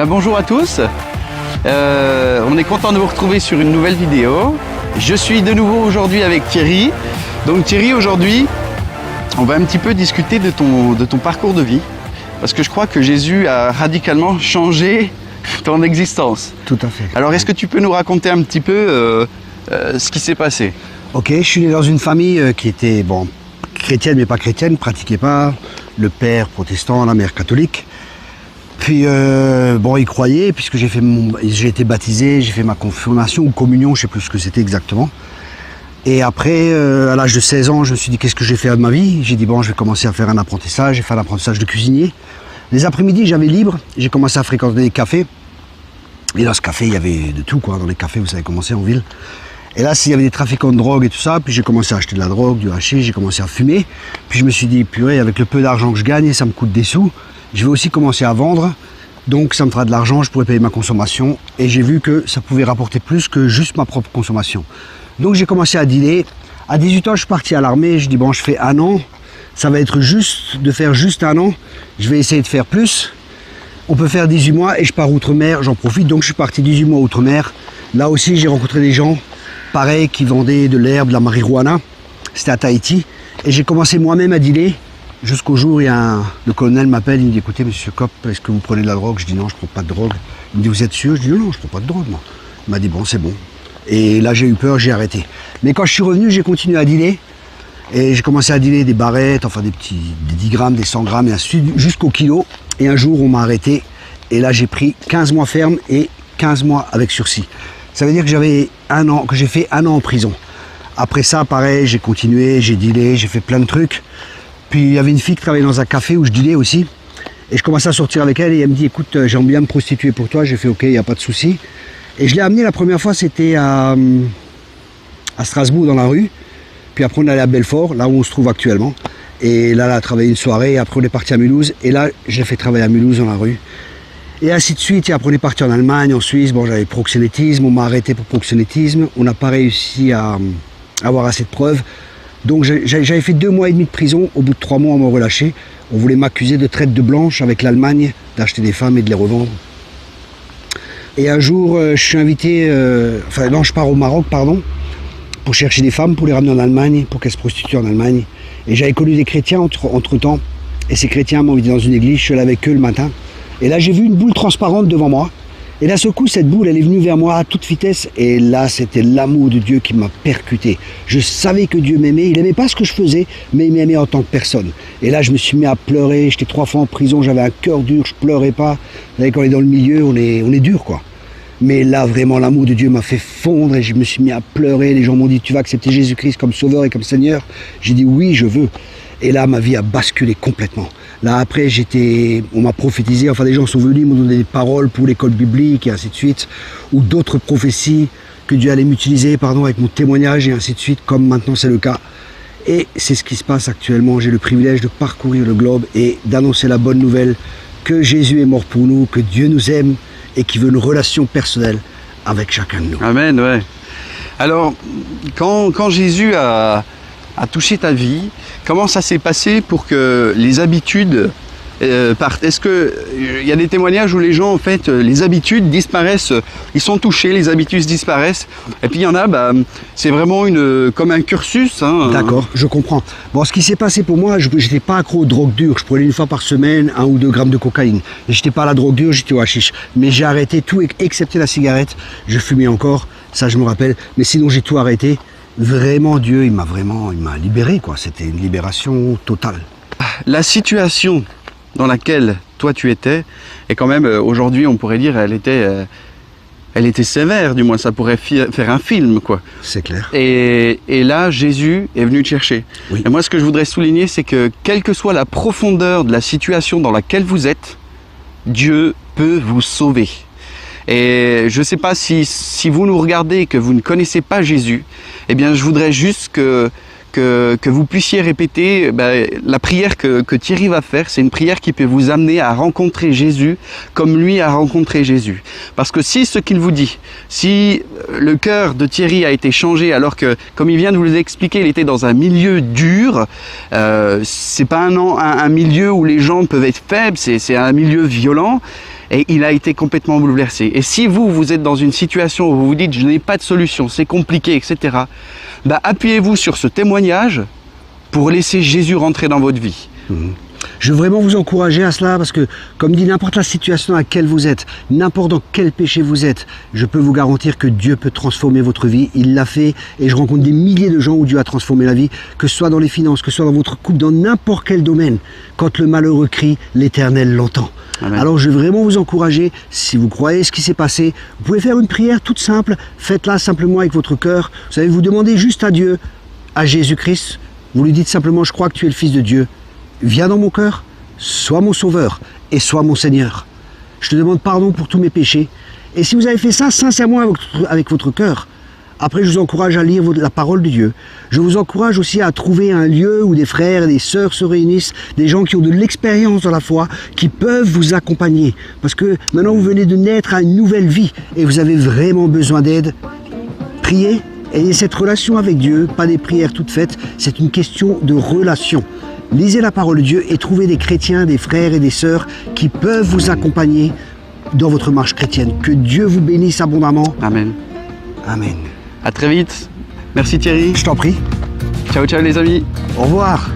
Bonjour à tous, on est content de vous retrouver sur une nouvelle vidéo. Je suis de nouveau aujourd'hui avec Thierry. Donc Thierry, aujourd'hui, on va un petit peu discuter de ton parcours de vie. Parce que je crois que Jésus a radicalement changé ton existence. Tout à fait. Alors est-ce que tu peux nous raconter un petit peu ce qui s'est passé? Ok, je suis né dans une famille qui était chrétienne mais pas chrétienne, pratiquait pas. Le père protestant, la mère catholique. Puis il croyait, puisque j'ai été baptisé, j'ai fait ma confirmation ou communion, je ne sais plus ce que c'était exactement. Et après, à l'âge de 16 ans, je me suis dit qu'est-ce que je vais faire de ma vie. J'ai dit je vais commencer à faire un apprentissage, j'ai fait un apprentissage de cuisinier. Les après-midi, j'avais libre, j'ai commencé à fréquenter des cafés. Et dans ce café, il y avait de tout, quoi. Dans les cafés, vous savez comment c'est en ville. Et là, il y avait des trafiquants de drogue et tout ça, puis j'ai commencé à acheter de la drogue, du hashish, j'ai commencé à fumer. Puis je me suis dit, purée, avec le peu d'argent que je gagne, ça me coûte des sous, je vais aussi commencer à vendre. Donc ça me fera de l'argent, je pourrais payer ma consommation. Et j'ai vu que ça pouvait rapporter plus que juste ma propre consommation. Donc j'ai commencé à dealer. À 18 ans, je suis parti à l'armée, je dis je fais un an. Ça va être juste de faire juste un an. Je vais essayer de faire plus. On peut faire 18 mois et je pars outre-mer, j'en profite. Donc je suis parti 18 mois outre-mer. Là aussi, j'ai rencontré des gens pareil, qui vendaient de l'herbe, de la marijuana. C'était à Tahiti. Et j'ai commencé moi-même à dealer jusqu'au jour où le colonel m'appelle, il me dit écoutez monsieur Cop, est-ce que vous prenez de la drogue? Je dis non, je ne prends pas de drogue. Il me dit vous êtes sûr? Je dis non, je ne prends pas de drogue moi. Il m'a dit bon, c'est bon. Et là j'ai eu peur, j'ai arrêté. Mais quand je suis revenu, j'ai continué à dealer. Et j'ai commencé à dealer des barrettes, enfin des 10 grammes, des 100 grammes, et ainsi de suite, jusqu'au kilo. Et un jour on m'a arrêté. Et là j'ai pris 15 mois ferme et 15 mois avec sursis. Ça veut dire que j'ai fait un an en prison. Après ça, pareil, j'ai continué, j'ai dealé, j'ai fait plein de trucs. Puis il y avait une fille qui travaillait dans un café où je dealais aussi. Et je commençais à sortir avec elle et elle me dit écoute, j'aimerais bien me prostituer pour toi. J'ai fait ok, il n'y a pas de souci. Et je l'ai amenée la première fois, c'était à Strasbourg dans la rue. Puis après on allait à Belfort, là où on se trouve actuellement. Et là, elle a travaillé une soirée. Après on est parti à Mulhouse. Et là, je l'ai fait travailler à Mulhouse dans la rue. Et ainsi de suite, et après on est parti en Allemagne, en Suisse, j'avais proxénétisme, on m'a arrêté pour proxénétisme, on n'a pas réussi à avoir assez de preuves. Donc j'avais fait 2 mois et demi de prison, au bout de 3 mois on m'a relâché. On voulait m'accuser de traite de blanche avec l'Allemagne, d'acheter des femmes et de les revendre. Et un jour, je suis invité, je pars au Maroc, pour chercher des femmes, pour les ramener en Allemagne, pour qu'elles se prostituent en Allemagne. Et j'avais connu des chrétiens entre-temps, et ces chrétiens m'ont invité dans une église, je suis allé avec eux le matin. Et là, j'ai vu une boule transparente devant moi. Et d'un seul coup, cette boule, elle est venue vers moi à toute vitesse. Et là, c'était l'amour de Dieu qui m'a percuté. Je savais que Dieu m'aimait. Il n'aimait pas ce que je faisais, mais il m'aimait en tant que personne. Et là, je me suis mis à pleurer. J'étais 3 fois en prison, j'avais un cœur dur, je pleurais pas. Vous savez, quand on est dans le milieu, on est dur, quoi. Mais là, vraiment, l'amour de Dieu m'a fait fondre et je me suis mis à pleurer. Les gens m'ont dit, tu vas accepter Jésus-Christ comme sauveur et comme Seigneur? J'ai dit, oui, je veux. Et là, ma vie a basculé complètement. Là, après, on m'a prophétisé, des gens sont venus, m'ont donné des paroles pour l'école biblique et ainsi de suite, ou d'autres prophéties que Dieu allait m'utiliser, avec mon témoignage et ainsi de suite, comme maintenant c'est le cas. Et c'est ce qui se passe actuellement. J'ai le privilège de parcourir le globe et d'annoncer la bonne nouvelle que Jésus est mort pour nous, que Dieu nous aime et qu'il veut une relation personnelle avec chacun de nous. Amen, ouais. Alors, quand Jésus a touché ta vie, comment ça s'est passé pour que les habitudes partent? Est-ce qu'il y a des témoignages où les gens, en fait, les habitudes disparaissent, ils sont touchés, les habitudes disparaissent, et puis il y en a, c'est vraiment comme un cursus. Hein. D'accord, je comprends. Ce qui s'est passé pour moi, je n'étais pas accro aux drogues dures, je prenais une fois par semaine 1 ou 2 grammes de cocaïne. Je n'étais pas à la drogue dure, j'étais au hashish. Mais j'ai arrêté tout, excepté la cigarette, je fumais encore, ça je me rappelle, mais sinon j'ai tout arrêté. Vraiment, Dieu, il m'a libéré, quoi. C'était une libération totale. La situation dans laquelle toi tu étais, et quand même aujourd'hui on pourrait dire elle était sévère, du moins ça pourrait faire un film, quoi. C'est clair. Et là Jésus est venu te chercher. Oui. Et moi ce que je voudrais souligner, c'est que quelle que soit la profondeur de la situation dans laquelle vous êtes, Dieu peut vous sauver. Et je ne sais pas si vous nous regardez et que vous ne connaissez pas Jésus, eh bien je voudrais juste que vous puissiez répéter la prière que Thierry va faire. C'est une prière qui peut vous amener à rencontrer Jésus comme lui a rencontré Jésus. Parce que si ce qu'il vous dit, si le cœur de Thierry a été changé alors que, comme il vient de vous l'expliquer, il était dans un milieu dur, c'est pas un milieu où les gens peuvent être faibles, c'est un milieu violent. et il a été complètement bouleversé. Et si vous êtes dans une situation où vous vous dites je n'ai pas de solution, c'est compliqué, etc., bah, appuyez-vous sur ce témoignage pour laisser Jésus rentrer dans votre vie. Je veux vraiment vous encourager à cela parce que, comme dit, n'importe la situation à laquelle vous êtes, n'importe dans quel péché vous êtes, je peux vous garantir que Dieu peut transformer votre vie. Il l'a fait et je rencontre des milliers de gens où Dieu a transformé la vie, que ce soit dans les finances, que ce soit dans votre couple, dans n'importe quel domaine. Quand le malheureux crie, l'Éternel l'entend. Amen. Alors je veux vraiment vous encourager, si vous croyez ce qui s'est passé, vous pouvez faire une prière toute simple, faites-la simplement avec votre cœur. Vous savez, vous demandez juste à Dieu, à Jésus-Christ, vous lui dites simplement, je crois que tu es le Fils de Dieu. Viens dans mon cœur, sois mon sauveur et sois mon Seigneur. Je te demande pardon pour tous mes péchés. Et si vous avez fait ça sincèrement avec votre cœur, après je vous encourage à lire la parole de Dieu. Je vous encourage aussi à trouver un lieu où des frères et des sœurs se réunissent, des gens qui ont de l'expérience dans la foi, qui peuvent vous accompagner. Parce que maintenant vous venez de naître à une nouvelle vie et vous avez vraiment besoin d'aide. Priez, ayez cette relation avec Dieu, pas des prières toutes faites, c'est une question de relation. Lisez la parole de Dieu et trouvez des chrétiens, des frères et des sœurs qui peuvent vous accompagner dans votre marche chrétienne. Que Dieu vous bénisse abondamment. Amen. Amen. À très vite. Merci Thierry. Je t'en prie. Ciao, ciao les amis. Au revoir.